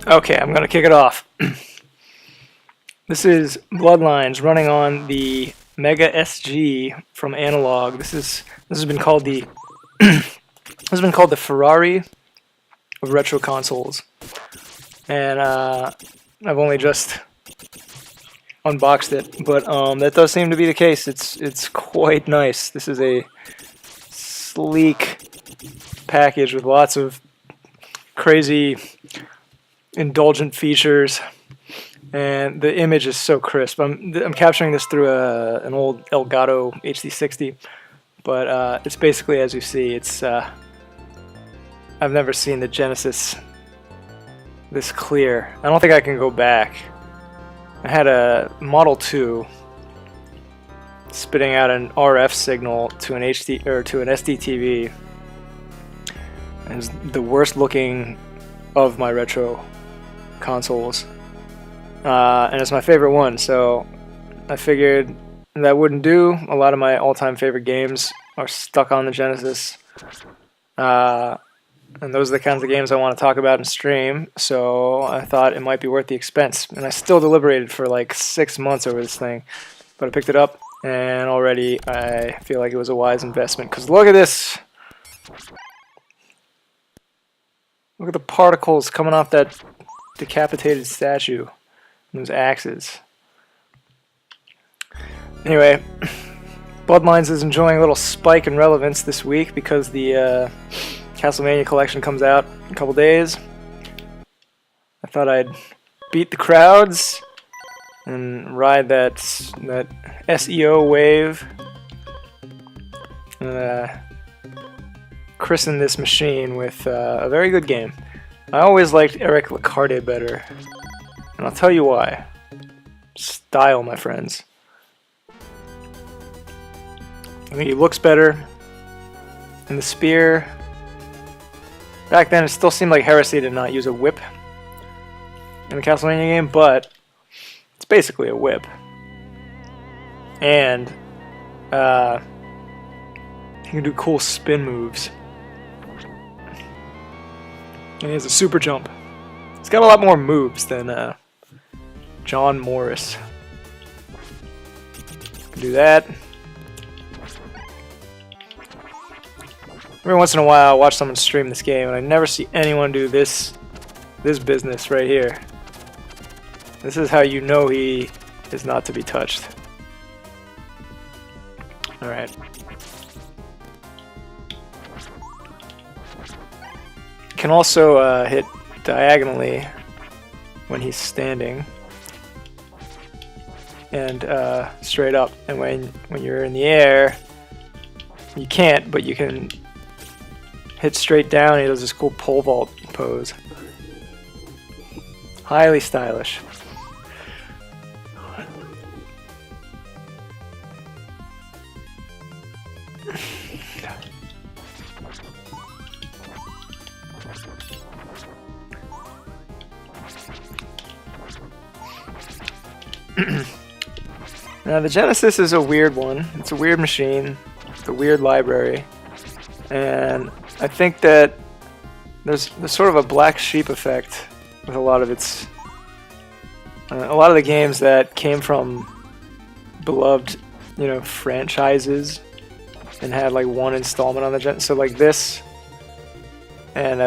Okay, I'm gonna kick it off. This is Bloodlines running on the Mega SG from Analogue. This has been called the this has been called the Ferrari of retro consoles, and I've only just unboxed it, but that does seem to be the case. It's quite nice. This is a sleek package with lots of crazy indulgent features, and the image is so crisp. I'm capturing this through an old Elgato HD60, but it's basically as you see. It's I've never seen the Genesis this clear. I don't think I can go back. I had a Model 2 spitting out an RF signal to an HD or to an SD TV. It was the worst looking of my retro consoles, and it's my favorite one. So I figured that wouldn't do. A lot of my all-time favorite games are stuck on the Genesis, and those are the kinds of games I want to talk about and stream. So I thought it might be worth the expense, and I still deliberated for like 6 months over this thing, but I picked it up, and already I feel like it was a wise investment. Because look at this. Look at the particles coming off that decapitated statue. Those axes. Anyway, Bloodlines is enjoying a little spike in relevance this week because the Castlevania collection comes out in a couple days. I thought I'd beat the crowds and ride that SEO wave. Christen this machine with a very good game. I always liked Eric Licarte better, and I'll tell you why. Style, my friends. I think he looks better, and the spear. Back then, it still seemed like heresy to not use a whip in the Castlevania game, but it's basically a whip, and he can do cool spin moves. And he has a super jump. He's got a lot more moves than John Morris. Can do that. Every once in a while, I watch someone stream this game, and I never see anyone do this business right here. This is how you know he is not to be touched. All right. Can also hit diagonally when he's standing, and straight up. And when you're in the air, you can't, but you can hit straight down. He does this cool pole vault pose. Highly stylish. Now the Genesis is a weird one. It's a weird machine. It's a weird library, and I think that there's sort of a black sheep effect with a lot of its a lot of the games that came from beloved, franchises and had like one installment on the Genesis. So like this and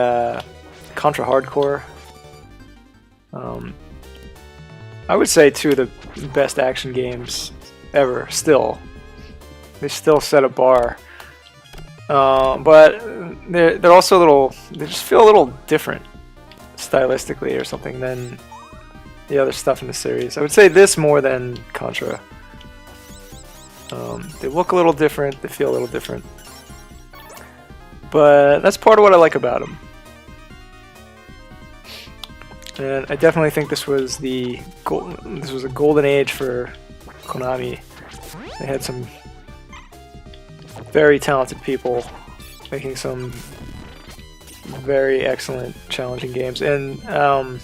Contra Hardcore. I would say two of the best action games ever. Still, they still set a bar, but they're also a little. They just feel a little different stylistically or something than the other stuff in the series. I would say this more than Contra. They look a little different. They feel a little different, but that's part of what I like about them. And I definitely think this was a golden age for Konami. They had some very talented people making some very excellent, challenging games, and a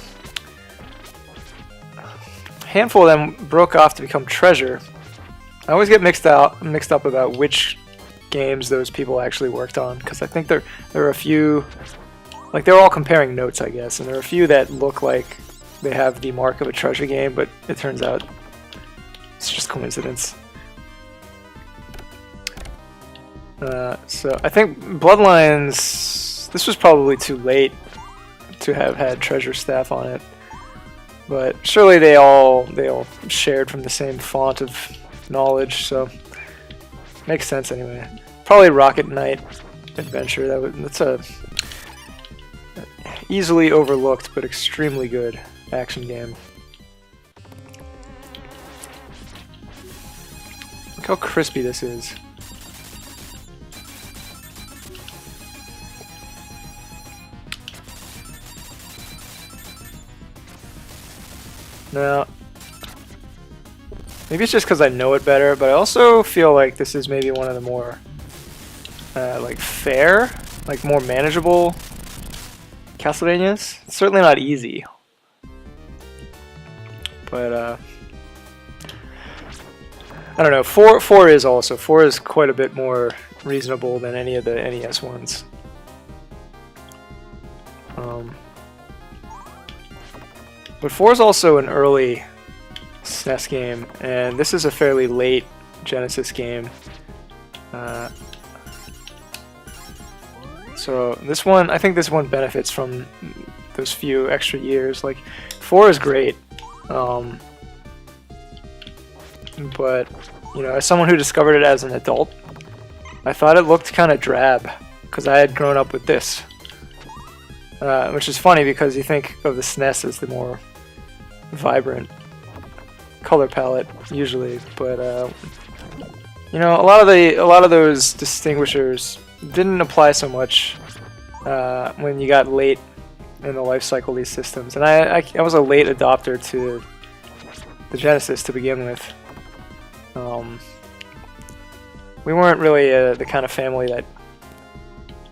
handful of them broke off to become Treasure. I always get mixed up about which games those people actually worked on, because I think there are a few like they're all comparing notes, I guess, and there are a few that look like they have the mark of a treasure game, but it turns out it's just coincidence. So I think Bloodlines, this was probably too late to have had treasure staff on it, but surely they all shared from the same font of knowledge, so makes sense anyway. Probably Rocket Knight Adventure. That's a easily overlooked but extremely good action game. Look how crispy this is. Now, maybe it's just because I know it better, but I also feel like this is maybe one of the more like fair, like more manageable Castlevanias. It's certainly not easy, but I don't know. 4 is also 4 is quite a bit more reasonable than any of the NES ones. But 4 is also an early SNES game, and this is a fairly late Genesis game. So this one, I think this one benefits from those few extra years. Like 4 is great, but you know, as someone who discovered it as an adult, I thought it looked kind of drab because I had grown up with this. Which is funny because you think of the SNES as the more vibrant color palette usually, but you know, a lot of those distinguishers didn't apply so much when you got late in the life cycle of these systems, and I was a late adopter to the Genesis to begin with. We weren't really the kind of family that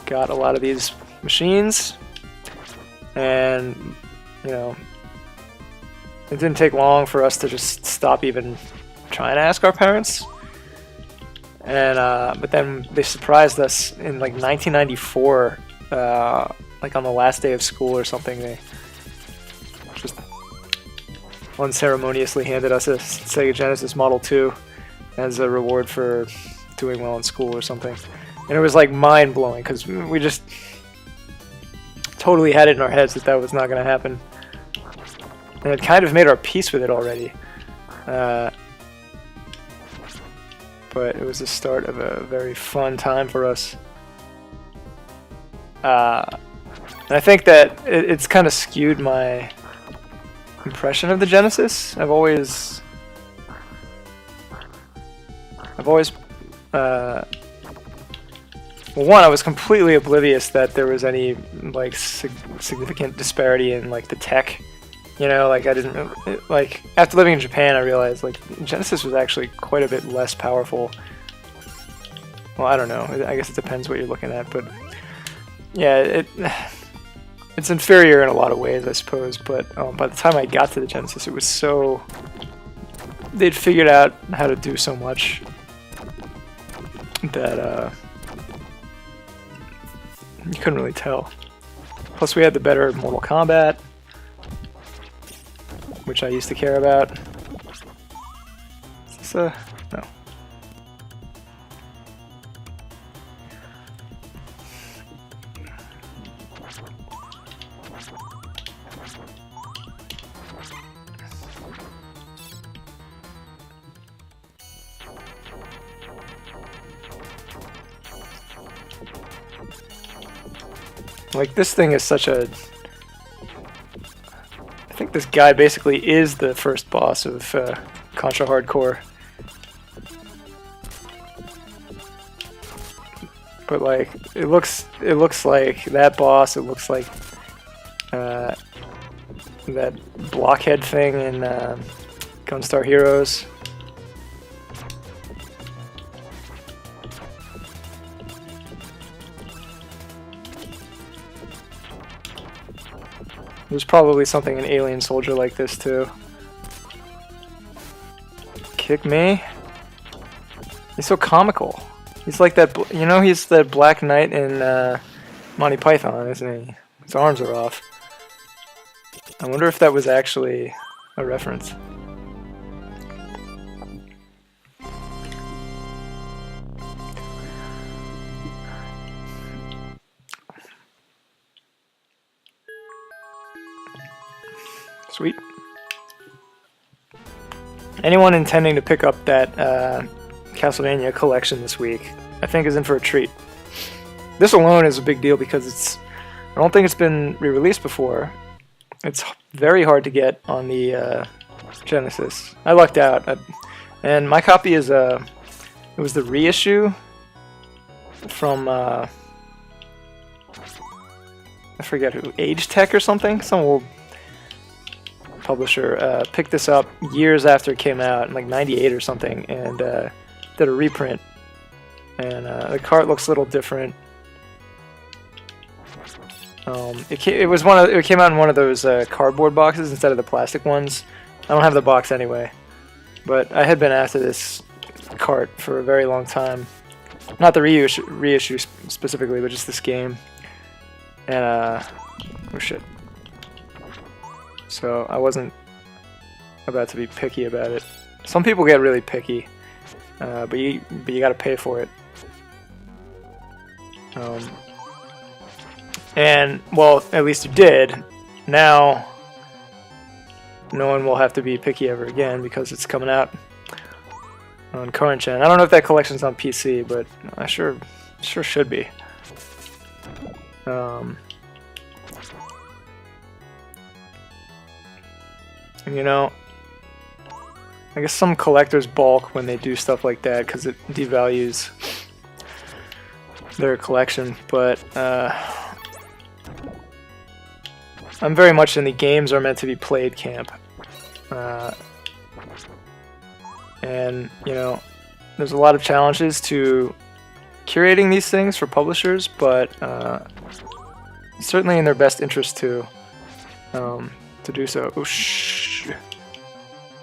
got a lot of these machines. And, you know, it didn't take long for us to just stop even trying to ask our parents. And, but then they surprised us in like 1994, like on the last day of school or something. They just unceremoniously handed us a Sega Genesis Model 2 as a reward for doing well in school or something. And it was like mind-blowing because we just totally had it in our heads that that was not going to happen, and it kind of made our peace with it already. But it was the start of a very fun time for us. And I think that it's kind of skewed my impression of the Genesis. I've always well, one, I was completely oblivious that there was any like significant disparity in like the tech. You know, like I didn't like after living in Japan, I realized like Genesis was actually quite a bit less powerful. Well, I don't know. I guess it depends what you're looking at, but yeah, it's inferior in a lot of ways, I suppose. But by the time I got to the Genesis, it was so they'd figured out how to do so much that you couldn't really tell. Plus we had the better Mortal Kombat, which I used to care about. Is this a... no. Like, this thing is such a... I think this guy basically is the first boss of Contra Hardcore. But, like, it looks like that boss, it looks like that blockhead thing in Gunstar Heroes. There's probably something in Alien Soldier like this too. Kick me? He's so comical. He's like that, you know, he's the Black Knight in Monty Python, isn't he? His arms are off. I wonder if that was actually a reference. Sweet. Anyone intending to pick up that Castlevania collection this week, I think is in for a treat. This alone is a big deal because I don't think it's been re-released before. It's very hard to get on the Genesis. I lucked out, and my copy is it was the reissue from I forget who, Age Tech or something. Some old publisher picked this up years after it came out in like '98 or something, and did a reprint. And the cart looks a little different. It came out in one of those cardboard boxes instead of the plastic ones. I don't have the box anyway, but I had been after this cart for a very long time. Not the reissue specifically, but just this game. And oh shit. So I wasn't about to be picky about it. Some people get really picky, but you gotta pay for it. And, well, at least you did. Now, no one will have to be picky ever again because it's coming out on current gen. I don't know if that collection's on PC, but I sure should be. You know, I guess some collectors balk when they do stuff like that because it devalues their collection, but I'm very much in the games are meant to be played camp. And, you know, there's a lot of challenges to curating these things for publishers, but certainly in their best interest to do so. Oh, shh.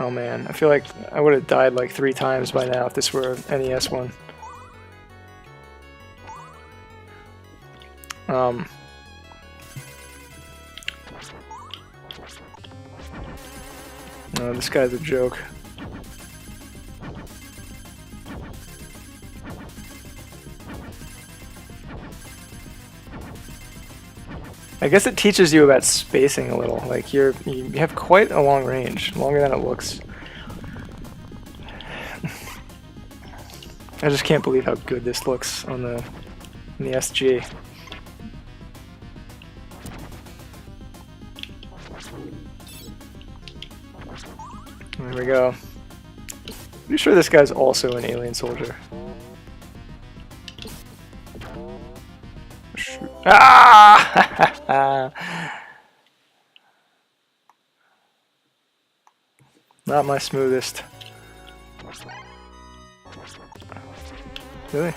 Oh man, I feel like I would have died like 3 times by now if this were an NES one. No, this guy's a joke. I guess it teaches you about spacing a little. Like you have quite a long range, longer than it looks. I just can't believe how good this looks on the SG. There we go. Pretty sure this guy's also an alien soldier. Shoot. Ah! Not my smoothest. Really?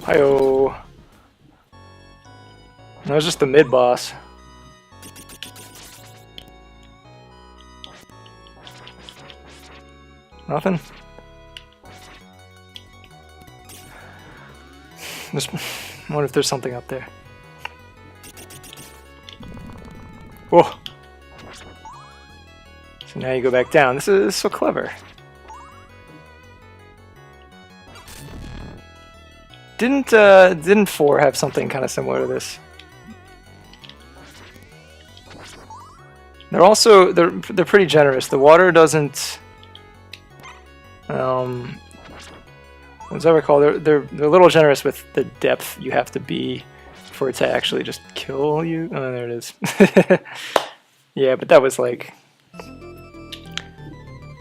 Hi-oh. That was just the mid-boss. Nothing? Just wonder if there's something up there. Whoa! So now you go back down. This is so clever. Didn't 4 have something kind of similar to this? They're also they're pretty generous. The water doesn't. As I recall, they're a little generous with the depth you have to be for it to actually just kill you. Oh, there it is. Yeah, but that was like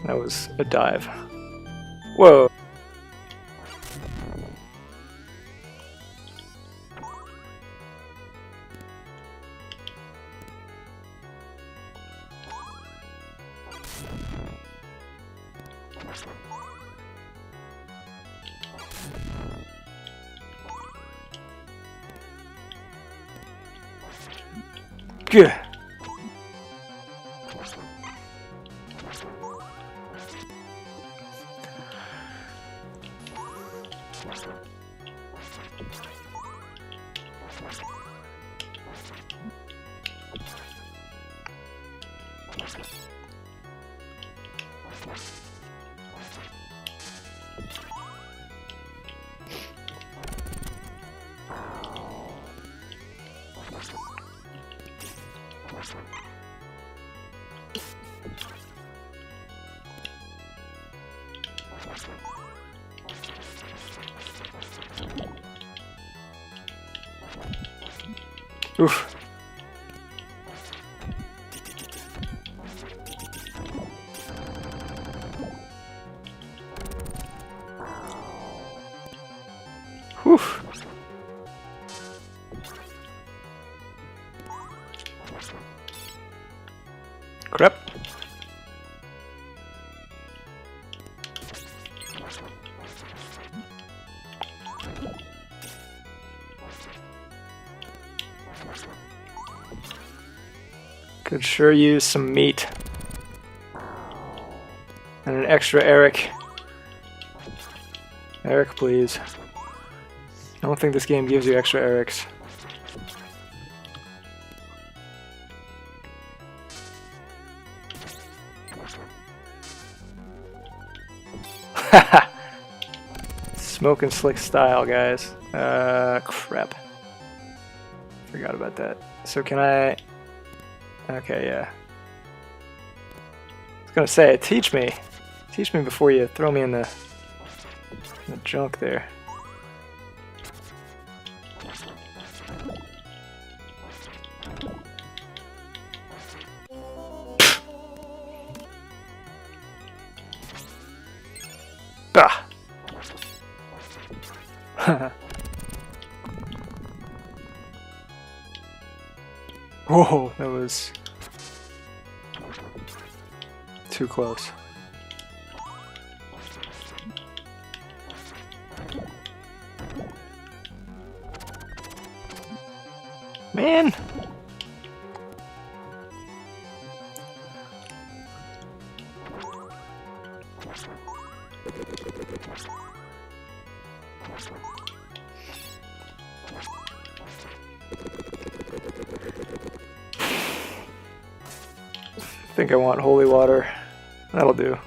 a dive. Whoa. Good. Oof. Whew. Crap. Could sure use some meat. And an extra Eric. Eric, please. I don't think this game gives you extra Erics. Haha! Smoke and slick style, guys. Crap. Forgot about that. So can I... Okay, yeah. I was gonna say, teach me. Teach me before you throw me in the junk there. Bah! Whoa, that was too close. Man! I think I want holy water. That'll do.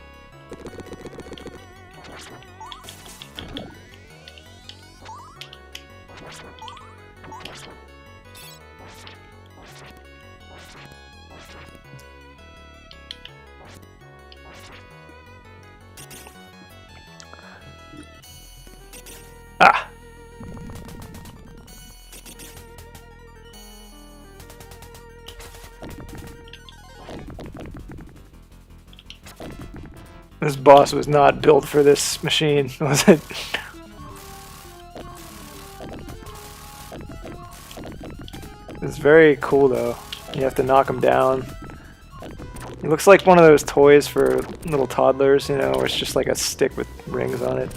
Ah! This boss was not built for this machine, was it? It's very cool though. You have to knock him down. It looks like one of those toys for little toddlers, you know, where it's just like a stick with rings on it.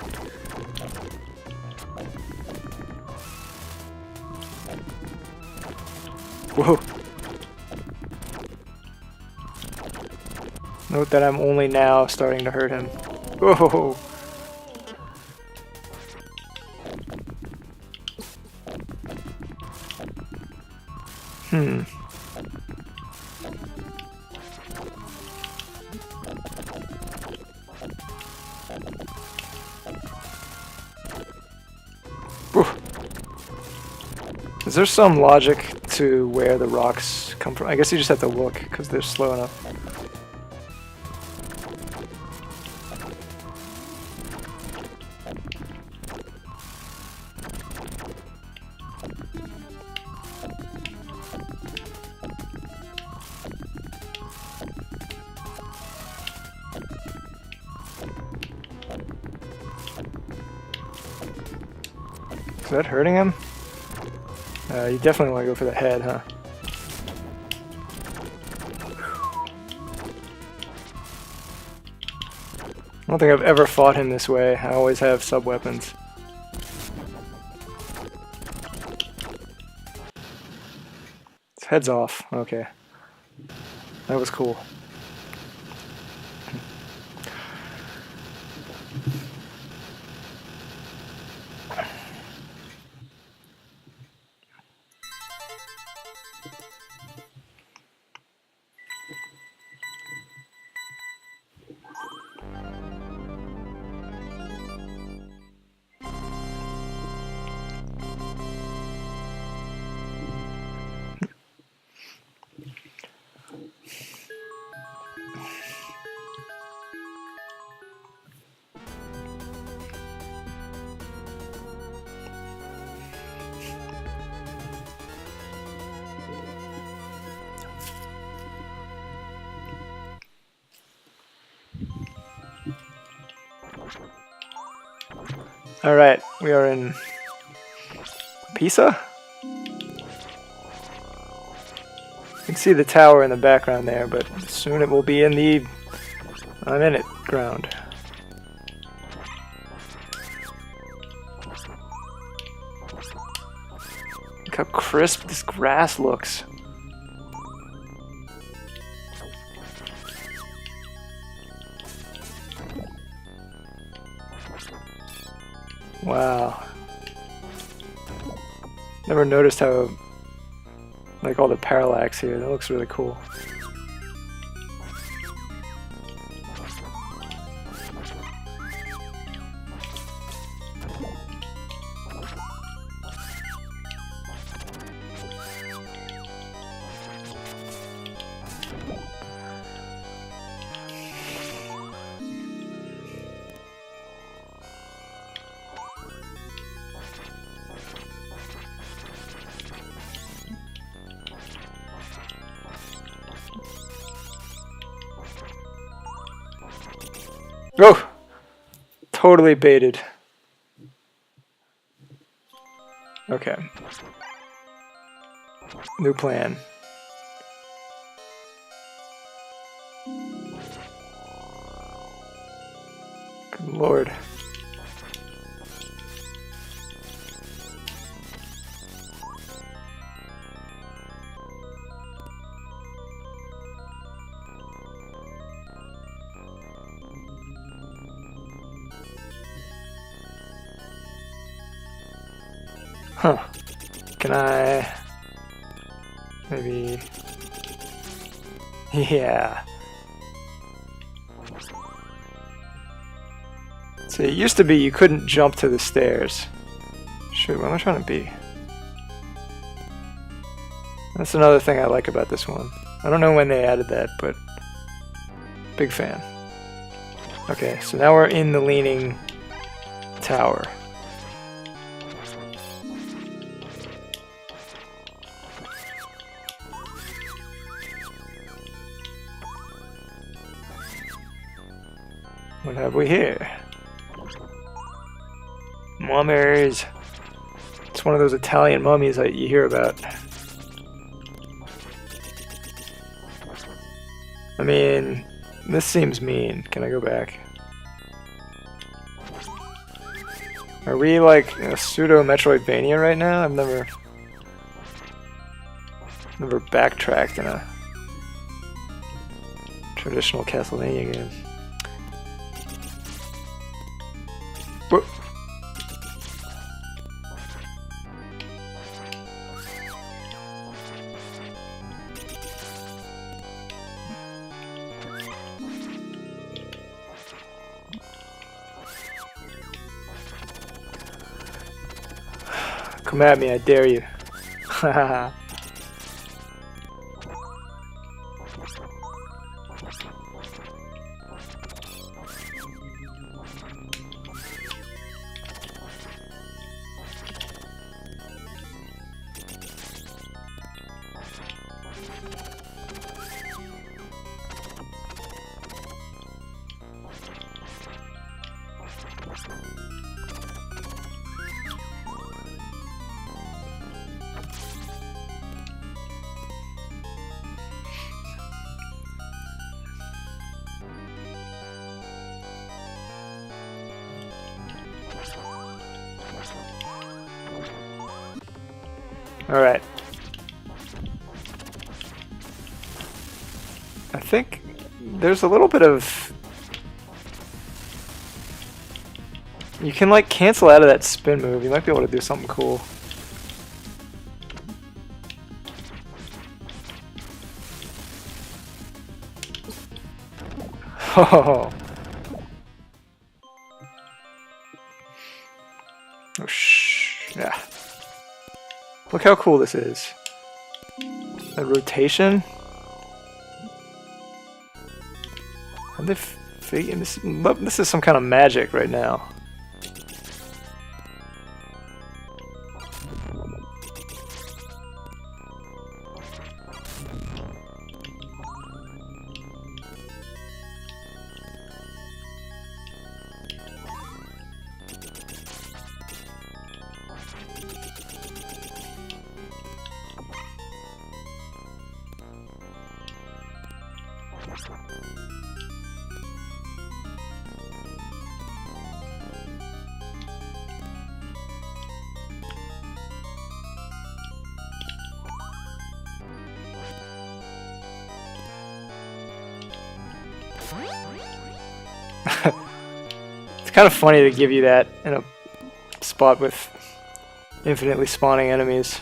Whoa. Note that I'm only now starting to hurt him. Whoa. Is there some logic to where the rocks come from? I guess you just have to look, because they're slow enough. Is that hurting him? You definitely want to go for the head, huh? I don't think I've ever fought him this way. I always have sub-weapons. His head's off. Okay. That was cool. Alright, we are in Pisa? You can see the tower in the background there, but soon it will be in the I'm in it ground. Look how crisp this grass looks. Wow. Never noticed how, like, all the parallax here. That looks really cool. Oh! Totally baited. Okay. New plan. Good Lord. Huh. Can I... maybe... Yeah. So it used to be you couldn't jump to the stairs. Shoot, what am I trying to be? That's another thing I like about this one. I don't know when they added that, but... big fan. Okay, so now we're in the leaning tower. What have we here? Mummies. It's one of those Italian mummies that you hear about. I mean, this seems mean. Can I go back? Are we like a pseudo Metroidvania right now? I've never backtracked in a traditional Castlevania game. Whoop. Come at me, I dare you. Haha. Alright. I think there's a little bit of... You can like cancel out of that spin move. You might be able to do something cool. Oh. Oh, shh. Yeah. Look how cool this is. That rotation. And this is some kind of magic right now. It's kind of funny to give you that in a spot with infinitely spawning enemies.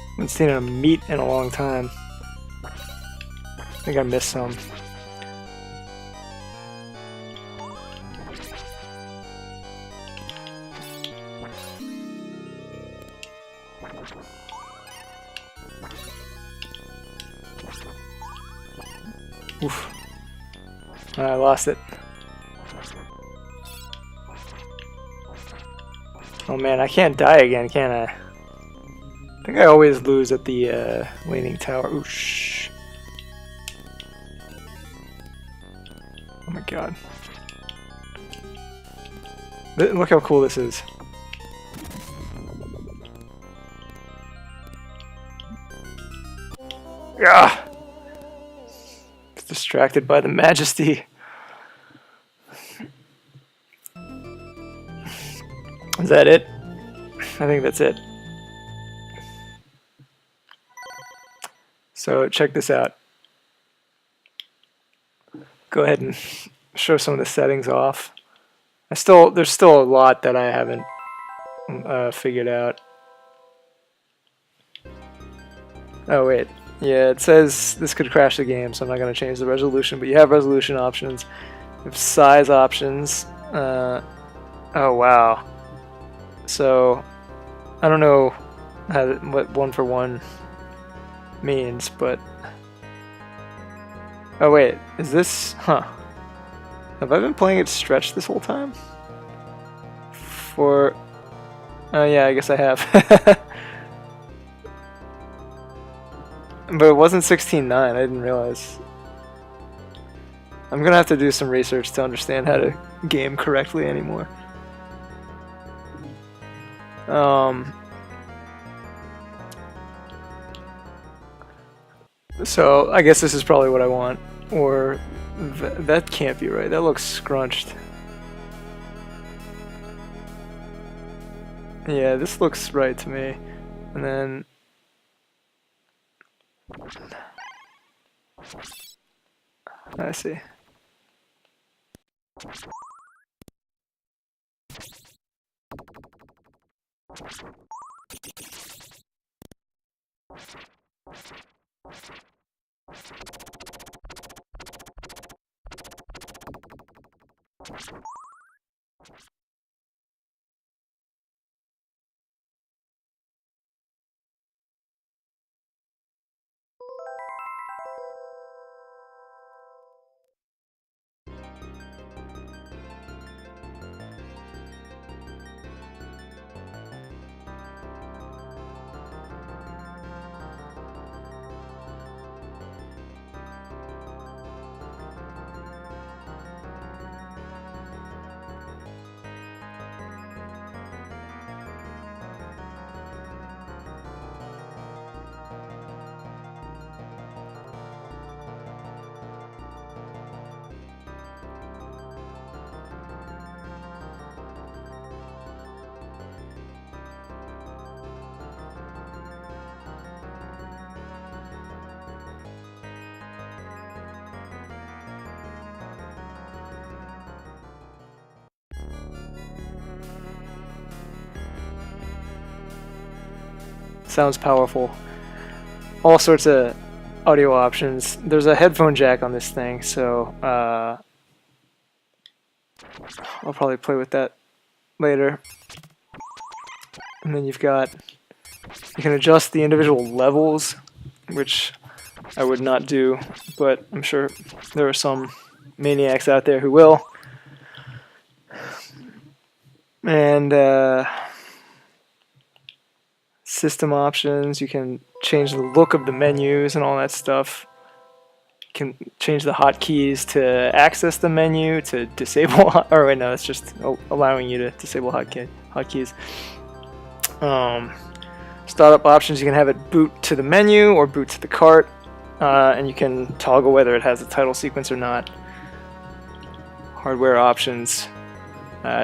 I haven't seen a meat in a long time. I think I missed some. Oof. I lost it. Oh man, I can't die again, can I? I think I always lose at the Leaning Tower. Ooh, shh. Oh my god. Look how cool this is. Yeah. Distracted by the majesty. Is that it? I think that's it. So check this out. Go ahead and show some of the settings off. There's still a lot that I haven't figured out. Oh wait. Yeah, it says this could crash the game, so I'm not going to change the resolution, but you have resolution options. You have size options. Oh, wow. So, I don't know what 1-for-1 means, but... Oh, wait. Is this... Huh. Have I been playing it stretched this whole time? For... Oh, yeah, I guess I have. But it wasn't 16:9, I didn't realize. I'm gonna have to do some research to understand how to game correctly anymore. So I guess this is probably what I want. Or that can't be right. That looks scrunched. Yeah, this looks right to me. And then I see. Sounds powerful. All sorts of audio options. There's a headphone jack on this thing, so I'll probably play with that later. And then you can adjust the individual levels, which I would not do, but I'm sure there are some maniacs out there who will. And system options, you can change the look of the menus and all that stuff. You can change the hotkeys to access the menu, to disable, or wait, no, it's just allowing you to disable hotkeys. Startup options, you can have it boot to the menu or boot to the cart, and you can toggle whether it has a title sequence or not. Hardware options,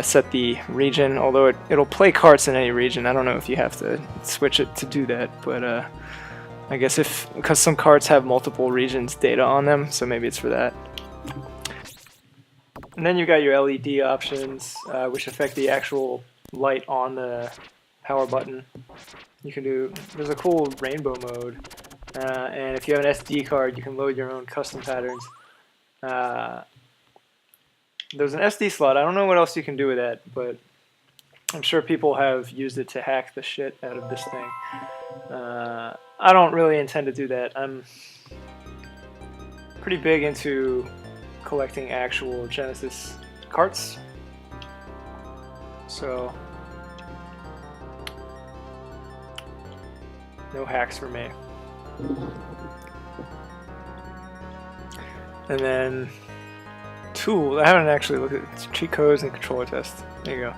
set the region, although it'll play carts in any region. I don't know if you have to switch it to do that, but I guess because some carts have multiple regions data on them, so maybe it's for that. And then you got your LED options, which affect the actual light on the power button. There's a cool rainbow mode, and if you have an SD card, you can load your own custom patterns. There's an SD slot. I don't know what else you can do with that, but I'm sure people have used it to hack the shit out of this thing. I don't really intend to do that. I'm pretty big into collecting actual Genesis carts, so no hacks for me. And then tools. I haven't actually looked at cheat codes and controller tests. There you go.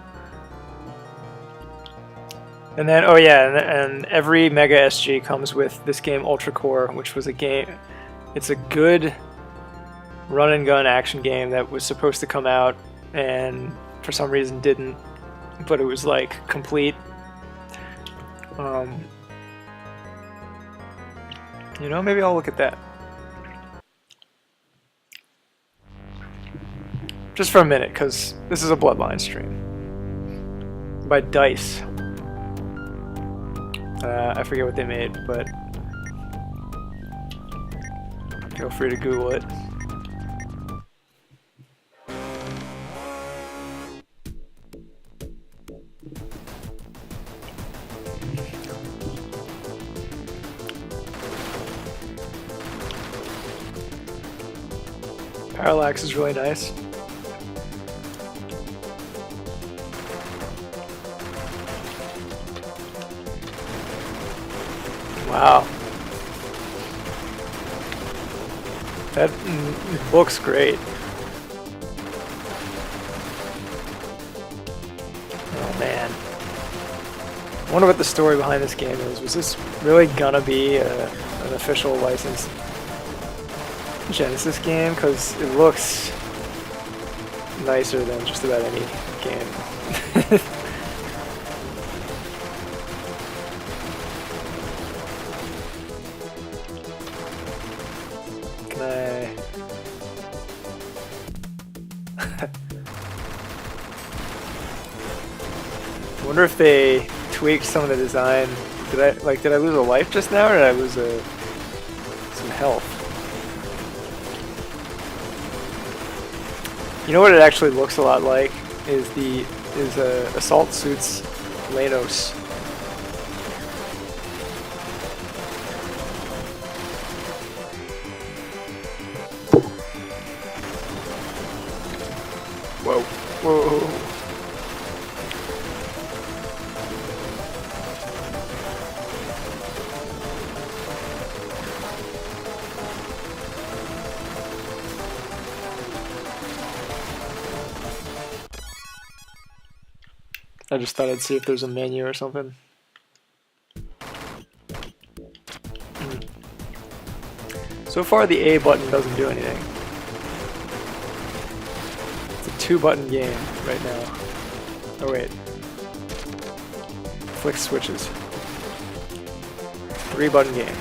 And then, oh yeah, and every Mega SG comes with this game Ultracore, which was a game. It's a good run and gun action game that was supposed to come out and for some reason didn't, but it was like complete. You know, maybe I'll look at that. Just for a minute, because this is a Bloodlines stream. By Dice. I forget what they made, but Feel free to Google it. Parallax is really nice. Wow. That looks great. Oh man. I wonder what the story behind this game is. Was this really gonna be an official licensed Genesis game? Because it looks nicer than just about any game. Can I... I wonder if they tweaked some of the design. Did I lose a life just now, or did I lose some health? You know what it actually looks a lot like is Assault Suits Lanos. Whoa, whoa. I just thought I'd see if there's a menu or something. So far the A button doesn't do anything. It's a 2-button game right now. Oh wait. Flick switches. 3-button game.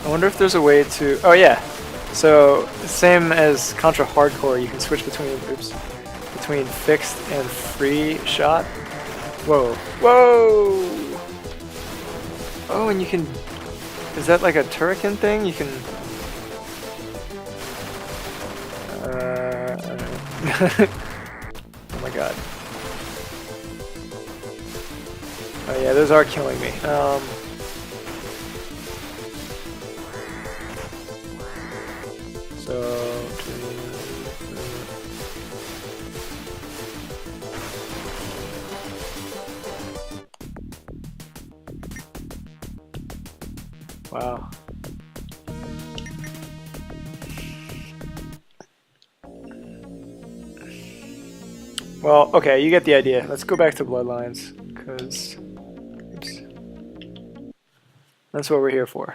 I wonder if there's a way to... Oh yeah, so same as Contra Hardcore, you can switch between fixed and free shot. Whoa, whoa! Oh, and you can... Is that like a turrican thing? You can... Oh my god. Oh yeah, those are killing me. Wow. Well, okay, you get the idea. Let's go back to Bloodlines, because that's what we're here for.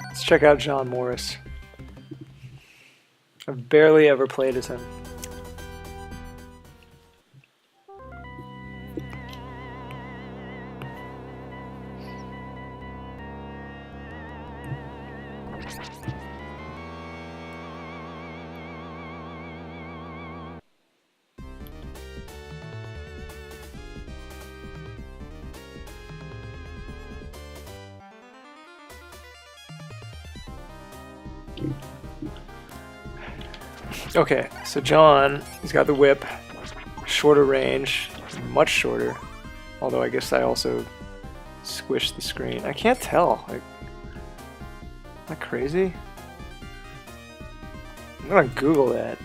Let's check out John Morris. I've barely ever played as him. Okay, so John, he's got the whip, shorter range, much shorter. Although I guess I also squished the screen. I can't tell. Like, am I crazy? I'm gonna Google that.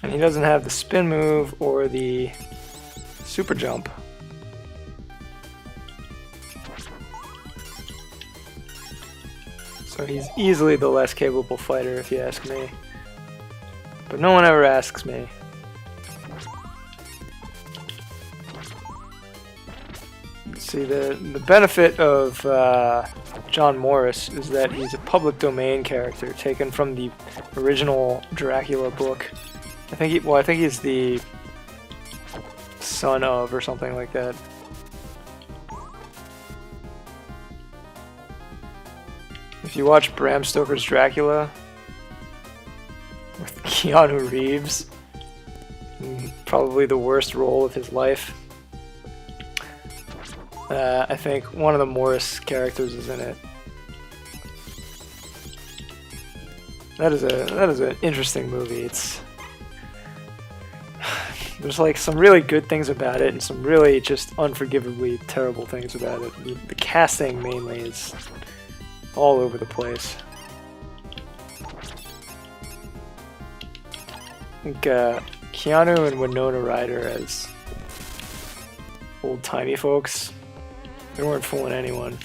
And he doesn't have the spin move or the super jump. So he's easily the less capable fighter, if you ask me. But no one ever asks me. See, the benefit of John Morris is that he's a public domain character taken from the original Dracula book. I think he's the son of or something like that. If you watch Bram Stoker's Dracula with Keanu Reeves, probably the worst role of his life, I think one of the Morris characters is in it. That is an interesting movie. There's like some really good things about it and some really just unforgivably terrible things about it. The casting mainly is all over the place. I think Keanu and Winona Ryder as old-timey folks, they weren't fooling anyone.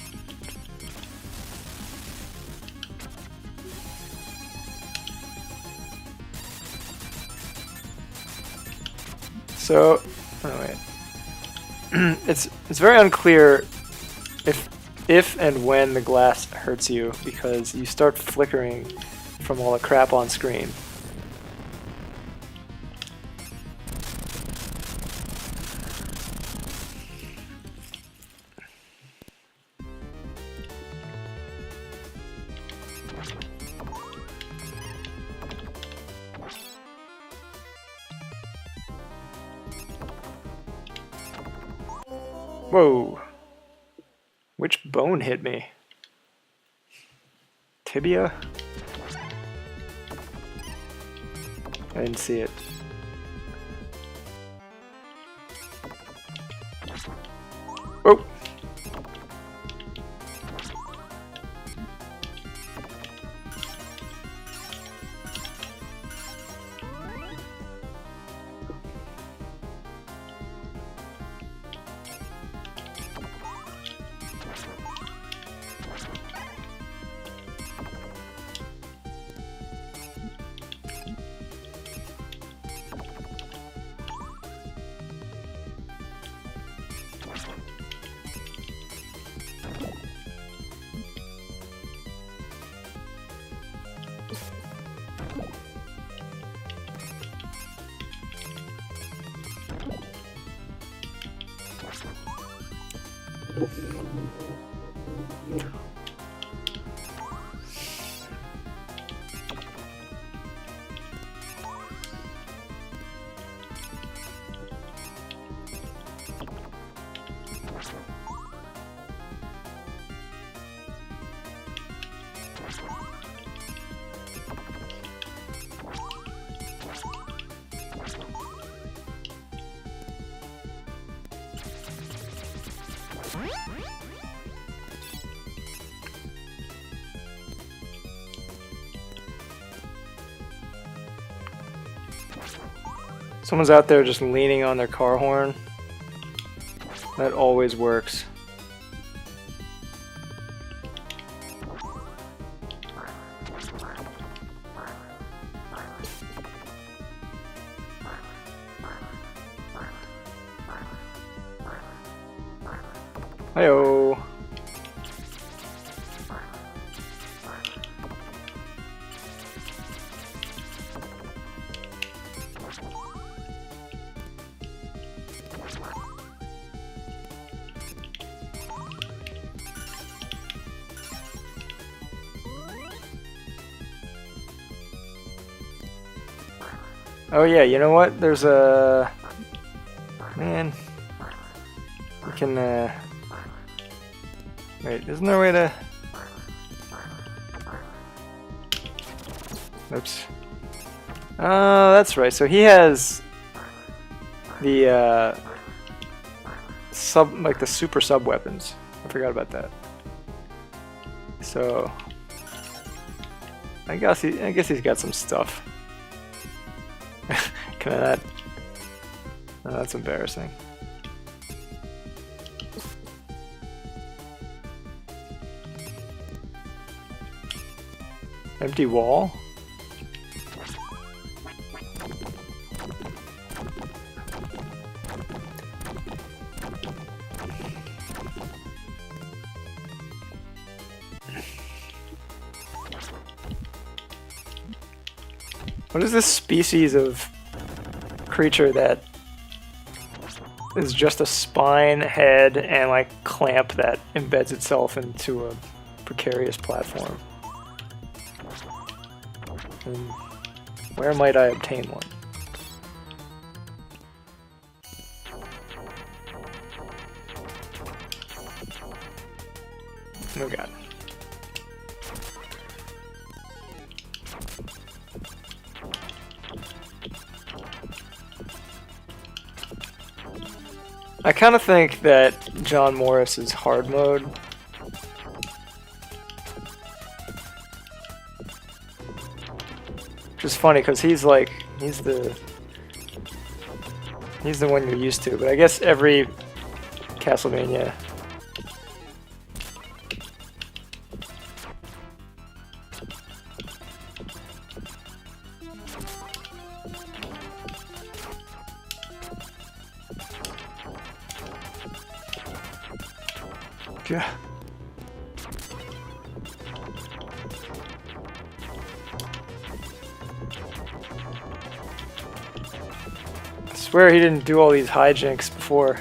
So, oh wait. It's very unclear if and when the glass hurts you, because you start flickering from all the crap on screen. Whoa. Which bone hit me? Tibia? I didn't see it. Oh! Someone's out there just leaning on their car horn. That always works. Hi-yo. Oh yeah, you know what? There's a... Man. We can, Wait, isn't there a way to... Oops. Oh, that's right. So he has the, like the super sub weapons. I forgot about that. So... I guess he's got some stuff. Can I not? Oh, that's embarrassing. Empty wall? What is this species of creature that is just a spine, head, and like clamp that embeds itself into a precarious platform? And where might I obtain one? Oh god. I kind of think that John Morris is hard mode. Which is funny because he's the one you're used to, but I guess every Castlevania yeah. I swear he didn't do all these hijinks before.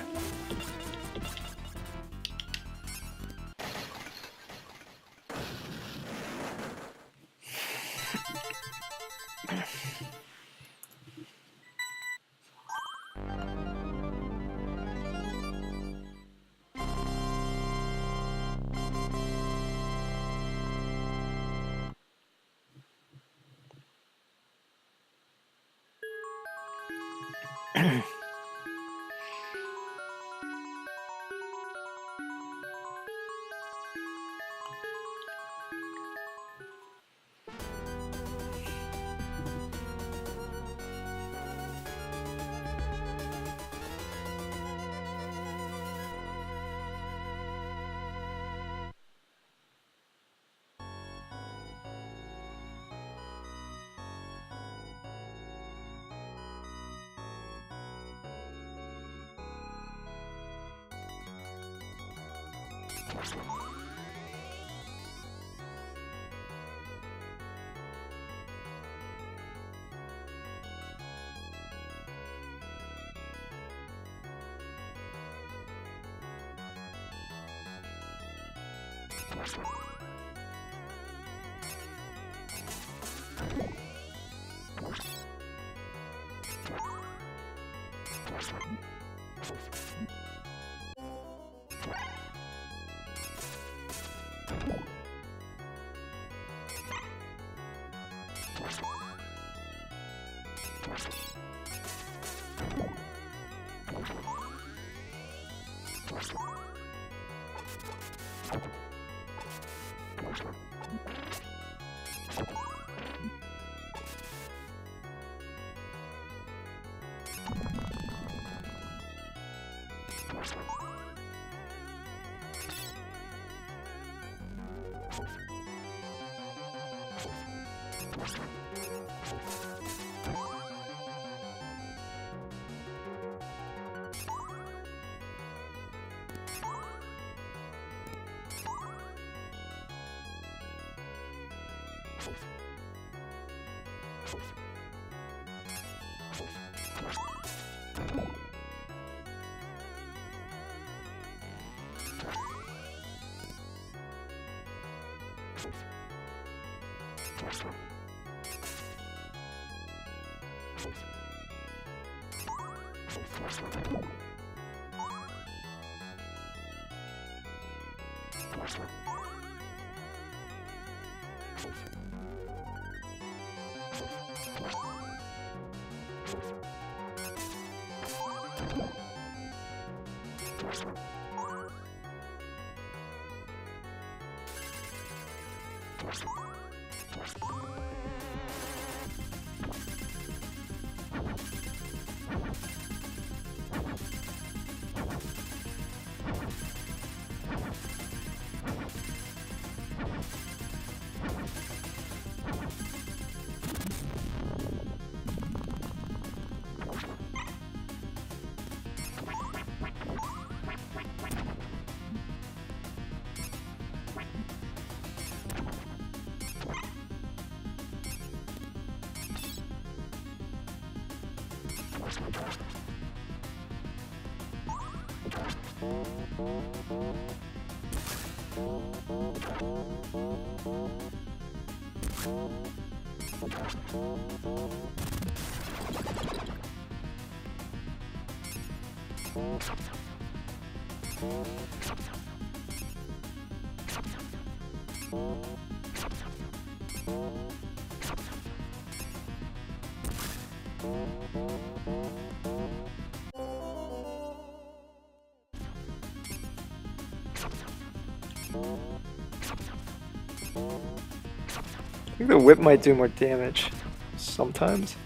I think the whip might do more damage sometimes.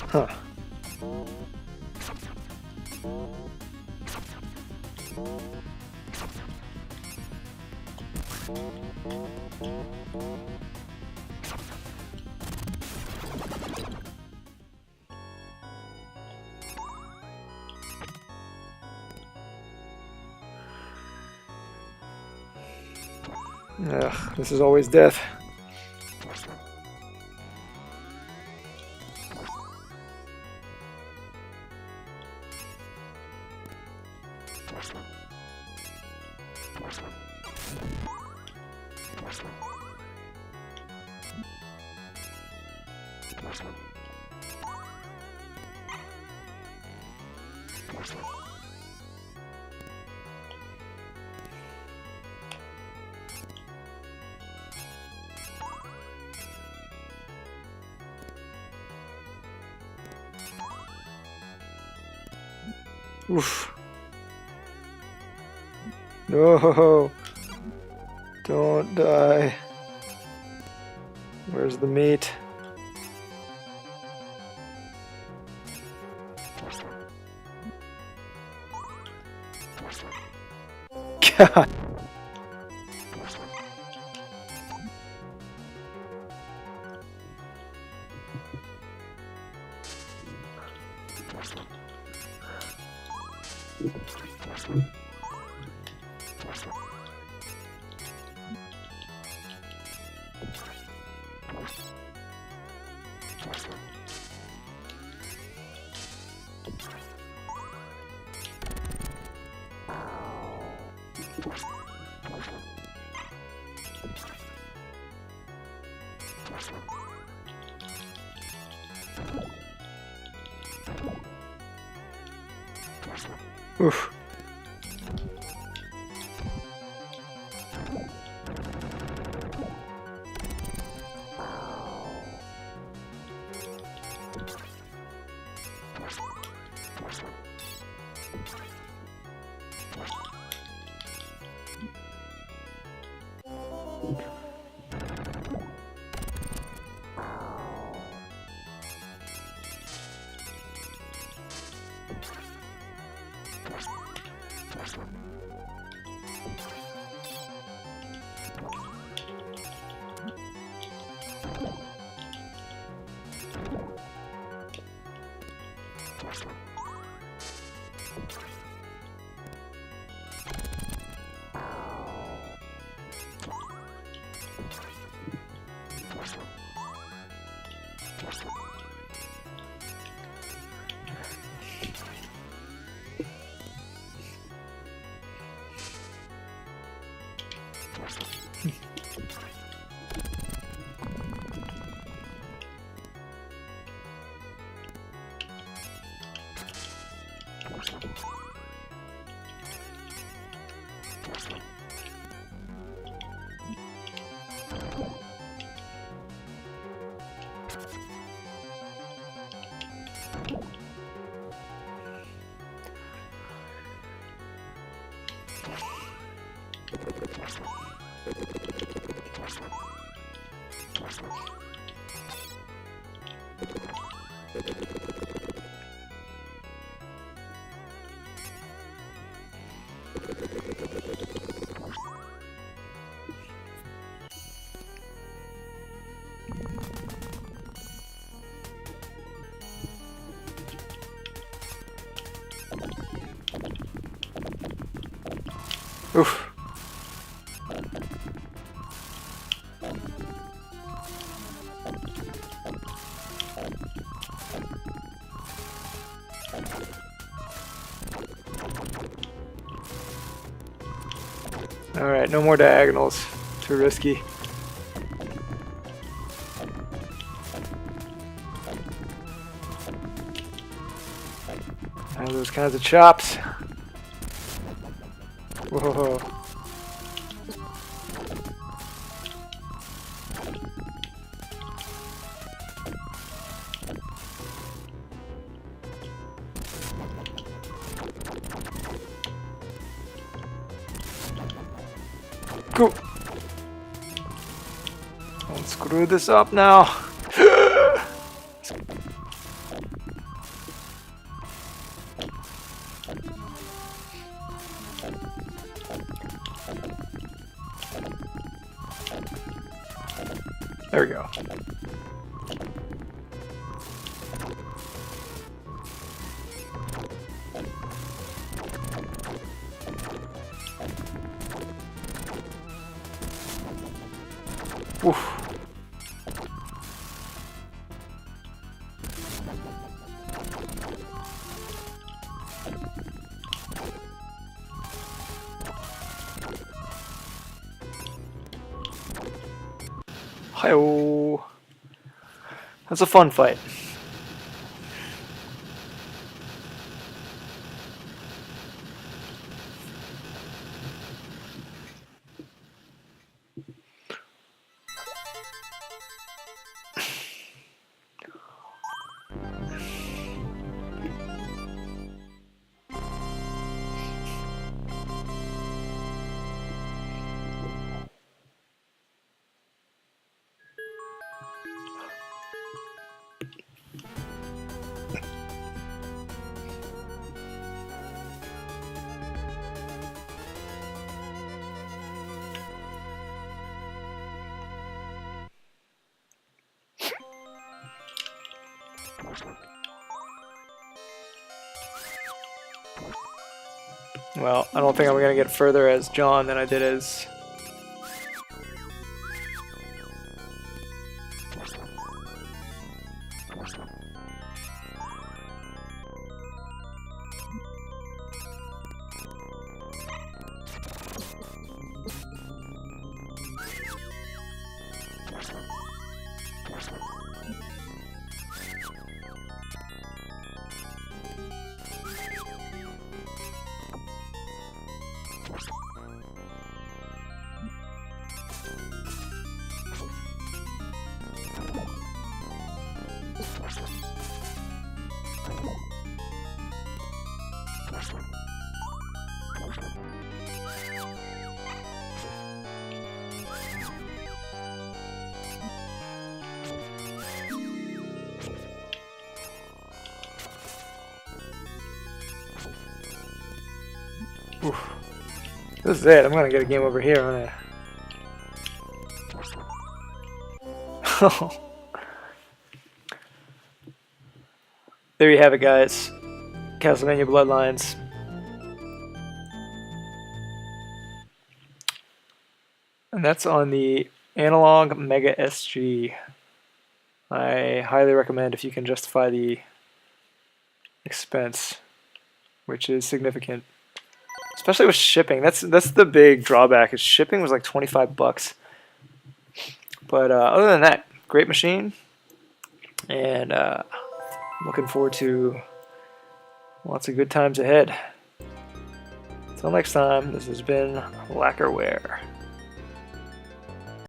Huh. Ugh, this is always death. Oof. No. Don't die. Where's the meat? God. Oof. Oof. Alright, no more diagonals. Too risky. Have those kinds of chops. Whoa. Go. Don't screw this up now. There we go. Oof. Hi-oh. That's a fun fight. Well, I don't think I'm going to get further as John than I did as... Oof. This is it. I'm gonna get a game over here, aren't I? There you have it, guys. Castlevania Bloodlines. And that's on the Analogue Mega SG. I highly recommend if you can justify the expense, which is significant. especially with shipping. That's the big drawback. Is shipping was like 25 bucks. But other than that, great machine, and looking forward to lots of good times ahead. Until next time, this has been Lacquerware.